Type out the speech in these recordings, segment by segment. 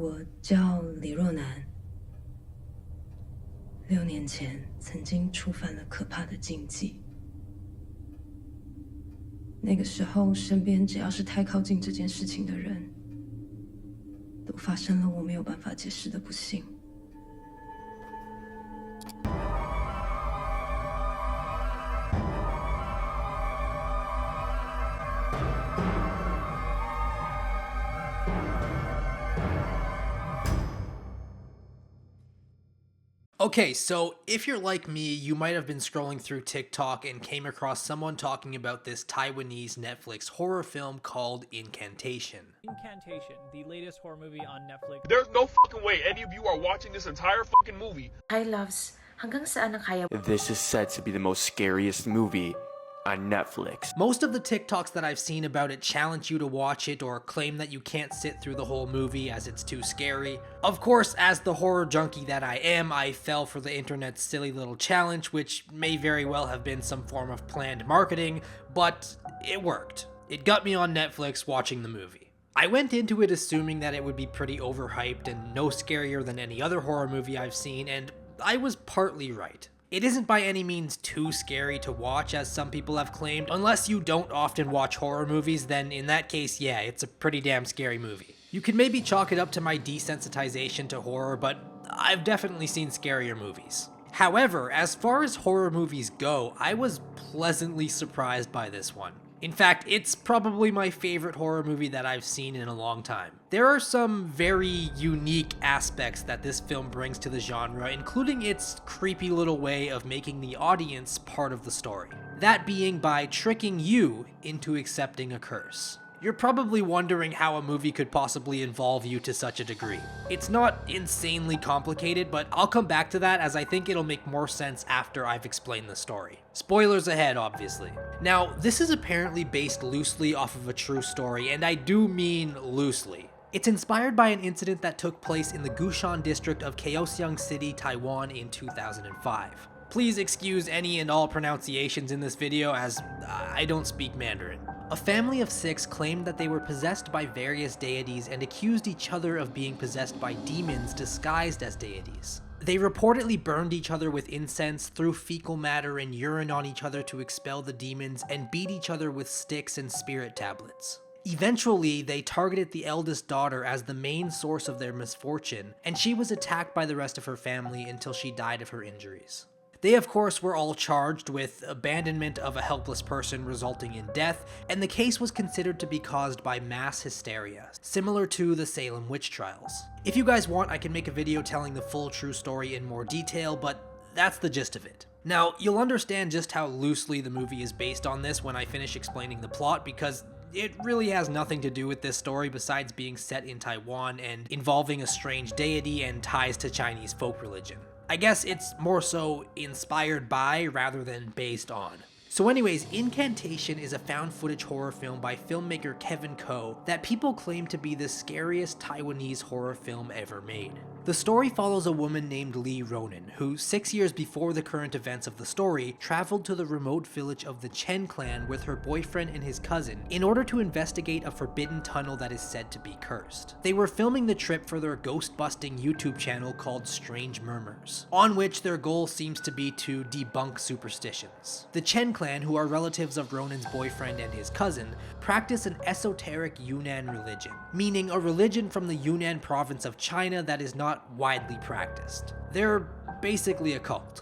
我叫李若男，6年前曾经触犯了可怕的禁忌。那个时候，身边只要是太靠近这件事情的人，都发生了我没有办法解释的不幸。Okay, so if you're like me, you might have been scrolling through TikTok and came across someone talking about this Taiwanese Netflix horror film called Incantation. Incantation, the latest horror movie on Netflix. There's no fucking way any of you are watching this entire fucking movie. Hi loves, hanggang saan ang kaya? This is said to be the most scariest movie on Netflix. Most of the TikToks that I've seen about it challenge you to watch it or claim that you can't sit through the whole movie as it's too scary. Of course, as the horror junkie that I am, I fell for the internet's silly little challenge, which may very well have been some form of planned marketing, but it worked. It got me on Netflix watching the movie. I went into it assuming that it would be pretty overhyped and no scarier than any other horror movie I've seen, and I was partly right. It isn't by any means too scary to watch, as some people have claimed. Unless you don't often watch horror movies, then in that case, yeah, it's a pretty damn scary movie. You can maybe chalk it up to my desensitization to horror, but I've definitely seen scarier movies. However, as far as horror movies go, I was pleasantly surprised by this one. In fact, it's probably my favorite horror movie that I've seen in a long time. There are some very unique aspects that this film brings to the genre, including its creepy little way of making the audience part of the story. That being by tricking you into accepting a curse. You're probably wondering how a movie could possibly involve you to such a degree. It's not insanely complicated, but I'll come back to that as I think it'll make more sense after I've explained the story. Spoilers ahead, obviously. Now, this is apparently based loosely off of a true story, and I do mean loosely. It's inspired by an incident that took place in the Gushan district of Kaohsiung City, Taiwan in 2005. Please excuse any and all pronunciations in this video as I don't speak Mandarin. A family of 6 claimed that they were possessed by various deities and accused each other of being possessed by demons disguised as deities. They reportedly burned each other with incense, threw fecal matter and urine on each other to expel the demons, and beat each other with sticks and spirit tablets. Eventually, they targeted the eldest daughter as the main source of their misfortune, and she was attacked by the rest of her family until she died of her injuries. They of course were all charged with abandonment of a helpless person resulting in death, and the case was considered to be caused by mass hysteria, similar to the Salem witch trials. If you guys want, I can make a video telling the full true story in more detail, but that's the gist of it. Now, you'll understand just how loosely the movie is based on this when I finish explaining the plot, because it really has nothing to do with this story besides being set in Taiwan and involving a strange deity and ties to Chinese folk religion. I guess it's more so inspired by rather than based on. So anyways, Incantation is a found footage horror film by filmmaker Kevin Ko that people claim to be the scariest Taiwanese horror film ever made. The story follows a woman named Lee Ronan, who 6 years before the current events of the story, traveled to the remote village of the Chen clan with her boyfriend and his cousin in order to investigate a forbidden tunnel that is said to be cursed. They were filming the trip for their ghost-busting YouTube channel called Strange Murmurs, on which their goal seems to be to debunk superstitions. The Chen clan, who are relatives of Ronan's boyfriend and his cousin, practice an esoteric Yunnan religion, meaning a religion from the Yunnan province of China that is not widely practiced. They're basically a cult.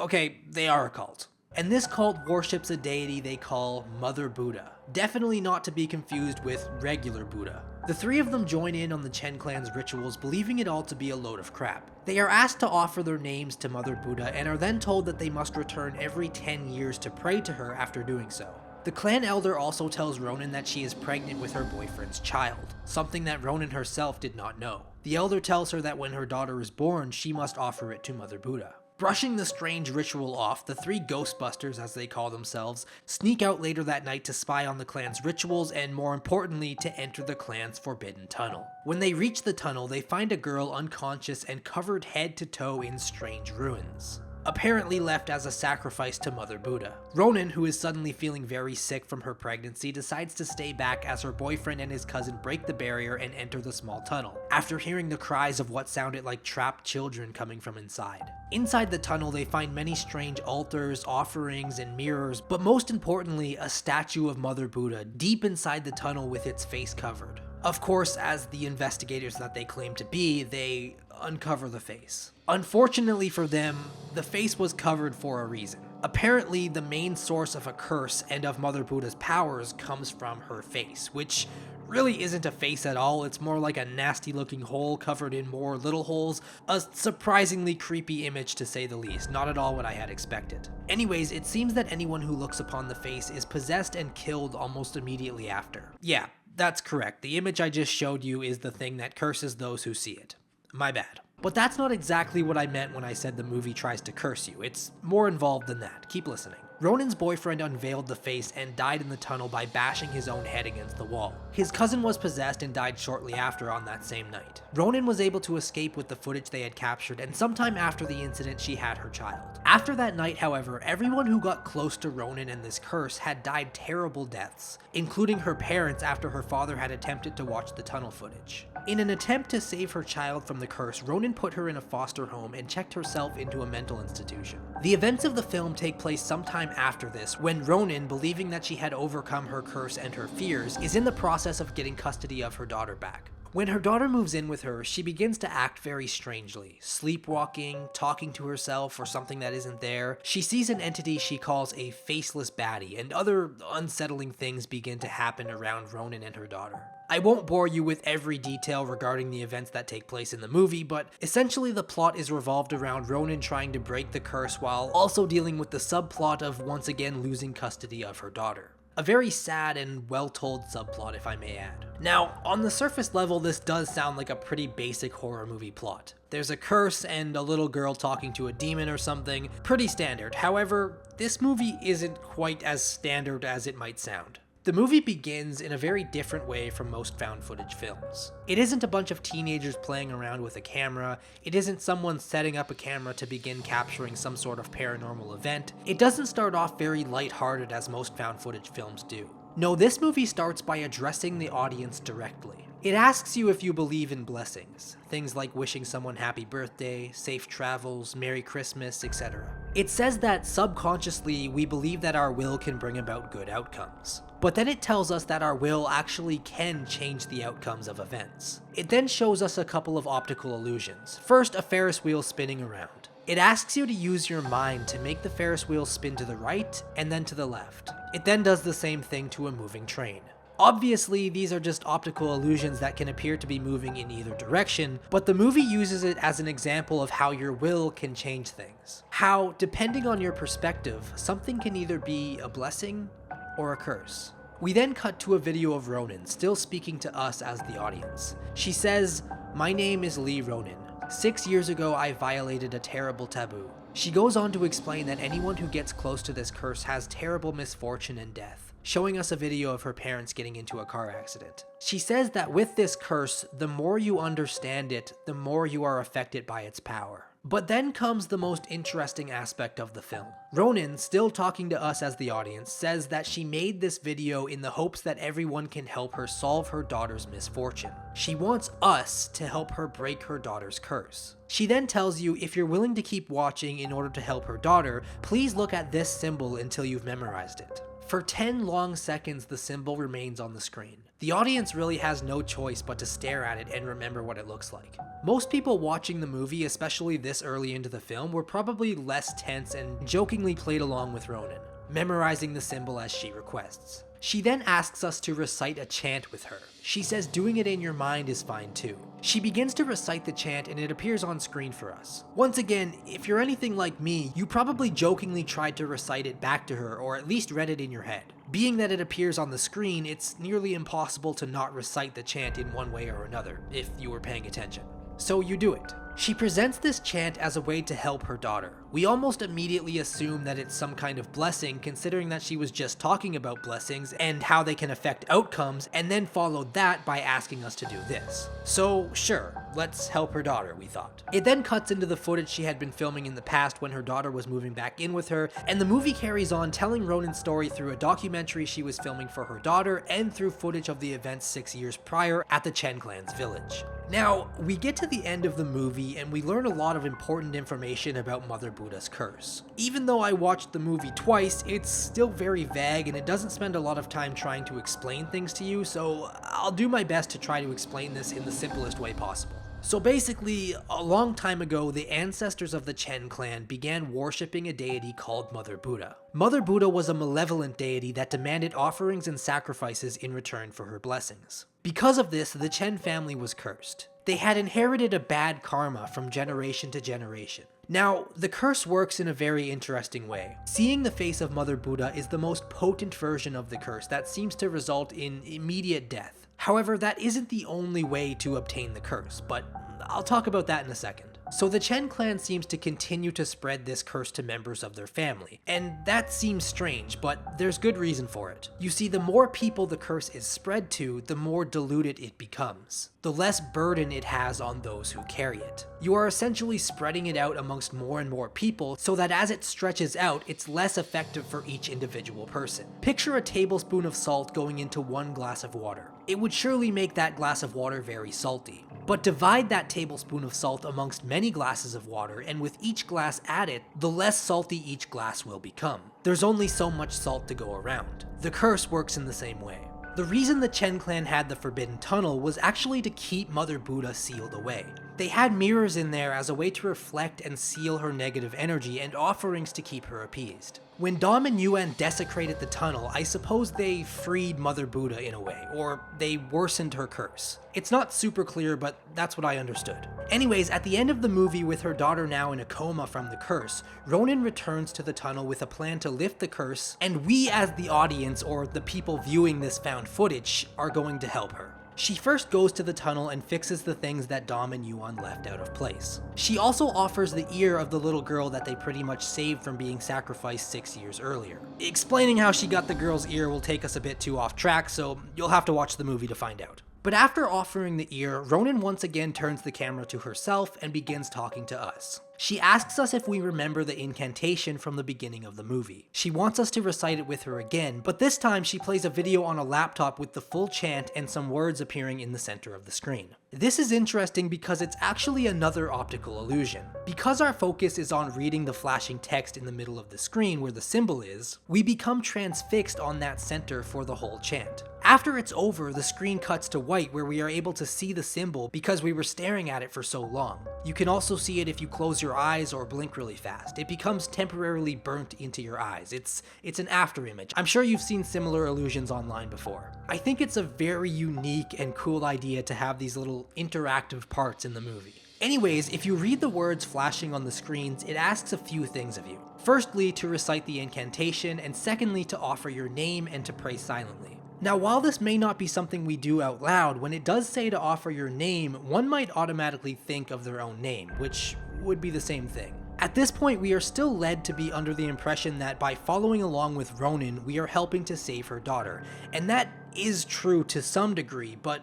Okay, they are a cult. And this cult worships a deity they call Mother Buddha, definitely not to be confused with regular Buddha. The 3 of them join in on the Chen clan's rituals, believing it all to be a load of crap. They are asked to offer their names to Mother Buddha and are then told that they must return every 10 years to pray to her after doing so. The clan elder also tells Ronan that she is pregnant with her boyfriend's child, something that Ronan herself did not know. The elder tells her that when her daughter is born, she must offer it to Mother Buddha. Brushing the strange ritual off, the three Ghostbusters, as they call themselves, sneak out later that night to spy on the clan's rituals and, more importantly, to enter the clan's forbidden tunnel. When they reach the tunnel, they find a girl unconscious and covered head to toe in strange ruins, apparently left as a sacrifice to Mother Buddha. Ronin, who is suddenly feeling very sick from her pregnancy, decides to stay back as her boyfriend and his cousin break the barrier and enter the small tunnel, after hearing the cries of what sounded like trapped children coming from inside. Inside the tunnel, they find many strange altars, offerings, and mirrors, but most importantly, a statue of Mother Buddha deep inside the tunnel with its face covered. Of course, as the investigators that they claim to be, they uncover the face. Unfortunately for them, the face was covered for a reason. Apparently, the main source of a curse and of Mother Buddha's powers comes from her face, which really isn't a face at all. It's more like a nasty looking hole covered in more little holes. A surprisingly creepy image, to say the least. Not at all what I had expected. Anyways, it seems that anyone who looks upon the face is possessed and killed almost immediately after. Yeah, that's correct. The image I just showed you is the thing that curses those who see it. My bad. But that's not exactly what I meant when I said the movie tries to curse you. It's more involved than that. Keep listening. Ronin's boyfriend unveiled the face and died in the tunnel by bashing his own head against the wall. His cousin was possessed and died shortly after on that same night. Ronin was able to escape with the footage they had captured, and sometime after the incident she had her child. After that night, however, everyone who got close to Ronin and this curse had died terrible deaths, including her parents after her father had attempted to watch the tunnel footage. In an attempt to save her child from the curse, Ronin put her in a foster home and checked herself into a mental institution. The events of the film take place sometime after this, when Ronin, believing that she had overcome her curse and her fears, is in the process of getting custody of her daughter back. When her daughter moves in with her, she begins to act very strangely, sleepwalking, talking to herself or something that isn't there. She sees an entity she calls a faceless baddie, and other unsettling things begin to happen around Ronin and her daughter. I won't bore you with every detail regarding the events that take place in the movie, but essentially the plot is revolved around Ronin trying to break the curse while also dealing with the subplot of once again losing custody of her daughter. A very sad and well-told subplot, if I may add. Now, on the surface level, this does sound like a pretty basic horror movie plot. There's a curse and a little girl talking to a demon or something, pretty standard. However, this movie isn't quite as standard as it might sound. The movie begins in a very different way from most found footage films. It isn't a bunch of teenagers playing around with a camera, it isn't someone setting up a camera to begin capturing some sort of paranormal event. It doesn't start off very lighthearted as most found footage films do. No, this movie starts by addressing the audience directly. It asks you if you believe in blessings, things like wishing someone happy birthday, safe travels, Merry Christmas, etc. It says that subconsciously we believe that our will can bring about good outcomes. But then it tells us that our will actually can change the outcomes of events. It then shows us a couple of optical illusions. First, a Ferris wheel spinning around. It asks you to use your mind to make the Ferris wheel spin to the right and then to the left. It then does the same thing to a moving train. Obviously, these are just optical illusions that can appear to be moving in either direction, but the movie uses it as an example of how your will can change things. How, depending on your perspective, something can either be a blessing or a curse. We then cut to a video of Ronin, still speaking to us as the audience. She says, "My name is Lee Ronin. 6 years ago, I violated a terrible taboo." She goes on to explain that anyone who gets close to this curse has terrible misfortune and death, showing us a video of her parents getting into a car accident. She says that with this curse, the more you understand it, the more you are affected by its power. But then comes the most interesting aspect of the film. Ronin, still talking to us as the audience, says that she made this video in the hopes that everyone can help her solve her daughter's misfortune. She wants us to help her break her daughter's curse. She then tells you if you're willing to keep watching in order to help her daughter, please look at this symbol until you've memorized it. For 10 long seconds, the symbol remains on the screen. The audience really has no choice but to stare at it and remember what it looks like. Most people watching the movie, especially this early into the film, were probably less tense and jokingly played along with Ronin, memorizing the symbol as she requests. She then asks us to recite a chant with her. She says doing it in your mind is fine too. She begins to recite the chant and it appears on screen for us. Once again, if you're anything like me, you probably jokingly tried to recite it back to her or at least read it in your head. Being that it appears on the screen, it's nearly impossible to not recite the chant in one way or another, if you were paying attention. So you do it. She presents this chant as a way to help her daughter, We almost immediately assume that it's some kind of blessing, considering that she was just talking about blessings and how they can affect outcomes, and then followed that by asking us to do this. So sure, let's help her daughter, we thought. It then cuts into the footage she had been filming in the past when her daughter was moving back in with her, and the movie carries on telling Ronan's story through a documentary she was filming for her daughter and through footage of the events 6 years prior at the Chen clan's village. Now, we get to the end of the movie and we learn a lot of important information about Mother Buddha's curse. Even though I watched the movie twice, it's still very vague and it doesn't spend a lot of time trying to explain things to you, so I'll do my best to try to explain this in the simplest way possible. So basically, a long time ago, the ancestors of the Chen clan began worshipping a deity called Mother Buddha. Mother Buddha was a malevolent deity that demanded offerings and sacrifices in return for her blessings. Because of this, the Chen family was cursed. They had inherited a bad karma from generation to generation. Now, the curse works in a very interesting way. Seeing the face of Mother Buddha is the most potent version of the curse that seems to result in immediate death. However, that isn't the only way to obtain the curse, but I'll talk about that in a second. So the Chen clan seems to continue to spread this curse to members of their family, and that seems strange, but there's good reason for it. You see, the more people the curse is spread to, the more diluted it becomes. The less burden it has on those who carry it. You are essentially spreading it out amongst more and more people so that as it stretches out, it's less effective for each individual person. Picture a tablespoon of salt going into one glass of water. It would surely make that glass of water very salty. But divide that tablespoon of salt amongst many glasses of water, and with each glass added, the less salty each glass will become. There's only so much salt to go around. The curse works in the same way. The reason the Chen clan had the Forbidden Tunnel was actually to keep Mother Buddha sealed away. They had mirrors in there as a way to reflect and seal her negative energy and offerings to keep her appeased. When Dom and Yuan desecrated the tunnel, I suppose they freed Mother Buddha in a way, or they worsened her curse. It's not super clear, but that's what I understood. Anyways, at the end of the movie with her daughter now in a coma from the curse, Ronan returns to the tunnel with a plan to lift the curse, and we as the audience, or the people viewing this found footage, are going to help her. She first goes to the tunnel and fixes the things that Dom and Yuan left out of place. She also offers the ear of the little girl that they pretty much saved from being sacrificed 6 years earlier. Explaining how she got the girl's ear will take us a bit too off track, so you'll have to watch the movie to find out. But after offering the ear, Ronan once again turns the camera to herself and begins talking to us. She asks us if we remember the incantation from the beginning of the movie. She wants us to recite it with her again, but this time she plays a video on a laptop with the full chant and some words appearing in the center of the screen. This is interesting because it's actually another optical illusion. Because our focus is on reading the flashing text in the middle of the screen where the symbol is, we become transfixed on that center for the whole chant. After it's over, the screen cuts to white where we are able to see the symbol because we were staring at it for so long. You can also see it if you close your eyes or blink really fast. It becomes temporarily burnt into your eyes. It's an after image. I'm sure you've seen similar illusions online before. I think it's a very unique and cool idea to have these little interactive parts in the movie. Anyways, if you read the words flashing on the screens, it asks a few things of you. Firstly, to recite the incantation, and secondly, to offer your name and to pray silently. Now, while this may not be something we do out loud, when it does say to offer your name, one might automatically think of their own name, which would be the same thing. At this point, we are still led to be under the impression that by following along with Ronan, we are helping to save her daughter. And that is true to some degree, but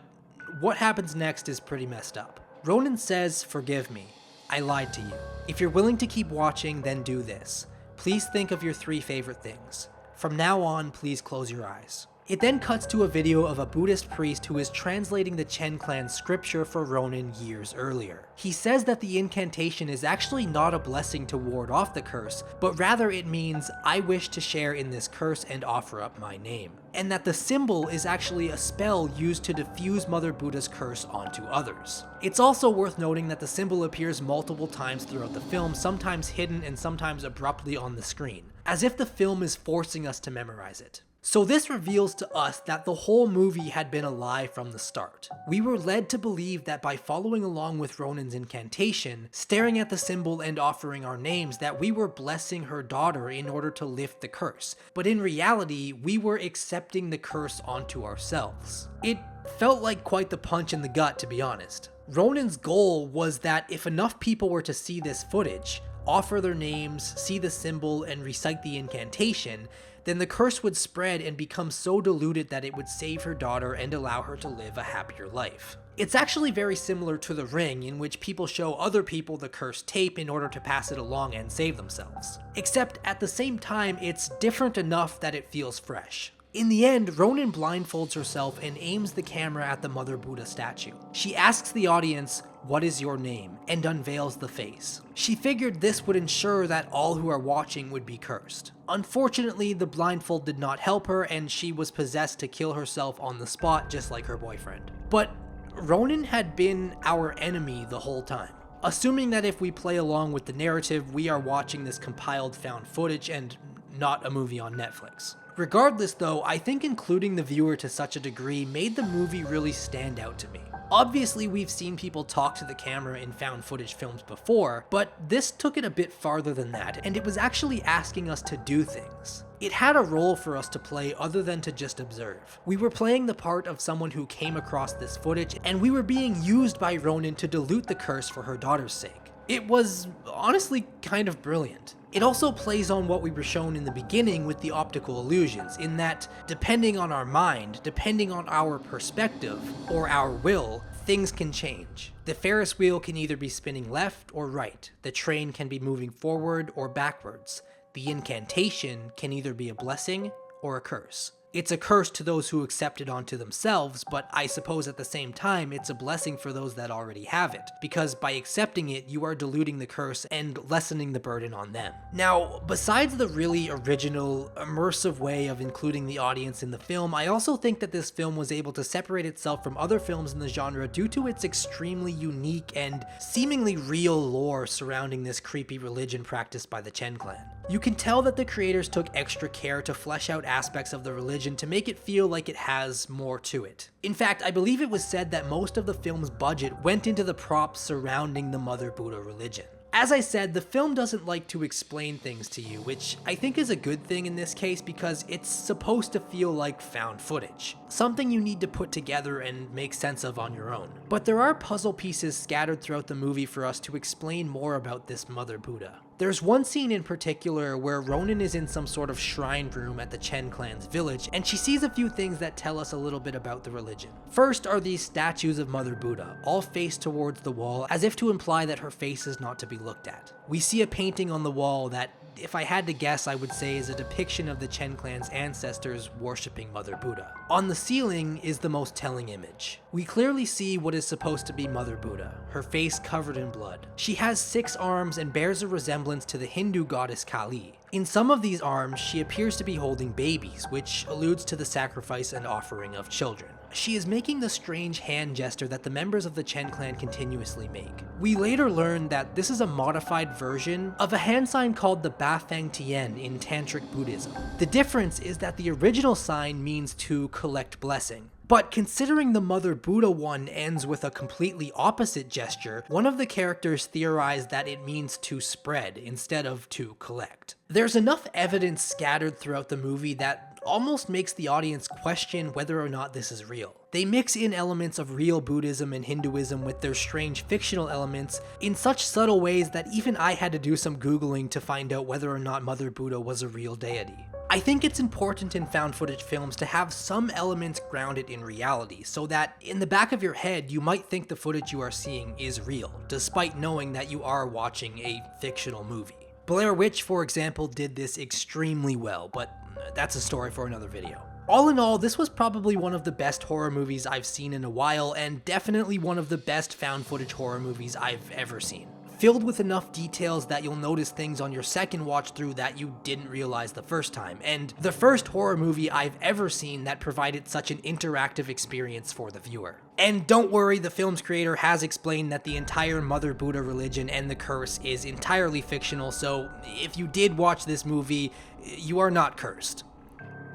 what happens next is pretty messed up. Ronan says, "Forgive me. I lied to you. If you're willing to keep watching, then do this. Please think of your 3 favorite things. From now on, please close your eyes." It then cuts to a video of a Buddhist priest who is translating the Chen clan's scripture for Ronan years earlier. He says that the incantation is actually not a blessing to ward off the curse, but rather it means, "I wish to share in this curse and offer up my name." And that the symbol is actually a spell used to diffuse Mother Buddha's curse onto others. It's also worth noting that the symbol appears multiple times throughout the film, sometimes hidden and sometimes abruptly on the screen, as if the film is forcing us to memorize it. So this reveals to us that the whole movie had been a lie from the start. We were led to believe that by following along with Ronan's incantation, staring at the symbol and offering our names, that we were blessing her daughter in order to lift the curse. But in reality, we were accepting the curse onto ourselves. It felt like quite the punch in the gut, to be honest. Ronan's goal was that if enough people were to see this footage, offer their names, see the symbol, and recite the incantation, then the curse would spread and become so diluted that it would save her daughter and allow her to live a happier life. It's actually very similar to The Ring, in which people show other people the cursed tape in order to pass it along and save themselves. Except at the same time, it's different enough that it feels fresh. In the end, Ronin blindfolds herself and aims the camera at the Mother Buddha statue. She asks the audience, "What is your name?" and unveils the face. She figured this would ensure that all who are watching would be cursed. Unfortunately, the blindfold did not help her and she was possessed to kill herself on the spot just like her boyfriend. But Ronin had been our enemy the whole time. Assuming that if we play along with the narrative, we are watching this compiled found footage and not a movie on Netflix. Regardless though, I think including the viewer to such a degree made the movie really stand out to me. Obviously, we've seen people talk to the camera in found footage films before, but this took it a bit farther than that, and it was actually asking us to do things. It had a role for us to play other than to just observe. We were playing the part of someone who came across this footage, and we were being used by Ronin to dilute the curse for her daughter's sake. It was honestly kind of brilliant. It also plays on what we were shown in the beginning with the optical illusions, in that depending on our mind, depending on our perspective, or our will, things can change. The Ferris wheel can either be spinning left or right. The train can be moving forward or backwards. The incantation can either be a blessing or a curse. It's a curse to those who accept it onto themselves, but I suppose at the same time it's a blessing for those that already have it, because by accepting it, you are diluting the curse and lessening the burden on them. Now, besides the really original, immersive way of including the audience in the film, I also think that this film was able to separate itself from other films in the genre due to its extremely unique and seemingly real lore surrounding this creepy religion practiced by the Chen clan. You can tell that the creators took extra care to flesh out aspects of the religion to make it feel like it has more to it. In fact, I believe it was said that most of the film's budget went into the props surrounding the Mother Buddha religion. As I said, the film doesn't like to explain things to you, which I think is a good thing in this case because it's supposed to feel like found footage. Something you need to put together and make sense of on your own. But there are puzzle pieces scattered throughout the movie for us to explain more about this Mother Buddha. There's one scene in particular where Ronin is in some sort of shrine room at the Chen clan's village, and she sees a few things that tell us a little bit about the religion. First are these statues of Mother Buddha, all faced towards the wall, as if to imply that her face is not to be looked at. We see a painting on the wall that, if I had to guess, I would say is a depiction of the Chen clan's ancestors worshipping Mother Buddha. On the ceiling is the most telling image. We clearly see what is supposed to be Mother Buddha, her face covered in blood. She has 6 arms and bears a resemblance to the Hindu goddess Kali. In some of these arms, she appears to be holding babies, which alludes to the sacrifice and offering of children. She is making the strange hand gesture that the members of the Chen clan continuously make. We later learn that this is a modified version of a hand sign called the Bafang Tian in Tantric Buddhism. The difference is that the original sign means to collect blessing. But considering the Mother Buddha one ends with a completely opposite gesture, one of the characters theorized that it means to spread instead of to collect. There's enough evidence scattered throughout the movie that almost makes the audience question whether or not this is real. They mix in elements of real Buddhism and Hinduism with their strange fictional elements in such subtle ways that even I had to do some Googling to find out whether or not Mother Buddha was a real deity. I think it's important in found footage films to have some elements grounded in reality, so that in the back of your head you might think the footage you are seeing is real, despite knowing that you are watching a fictional movie. Blair Witch, for example, did this extremely well, but that's a story for another video. All in all, this was probably one of the best horror movies I've seen in a while, and definitely one of the best found footage horror movies I've ever seen. Filled with enough details that you'll notice things on your second watch through that you didn't realize the first time, and the first horror movie I've ever seen that provided such an interactive experience for the viewer. And don't worry, the film's creator has explained that the entire Mother Buddha religion and the curse is entirely fictional, so if you did watch this movie, you are not cursed.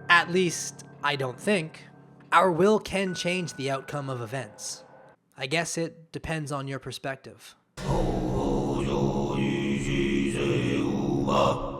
At least, I don't think. Our will can change the outcome of events. I guess it depends on your perspective. おおよいしせうわ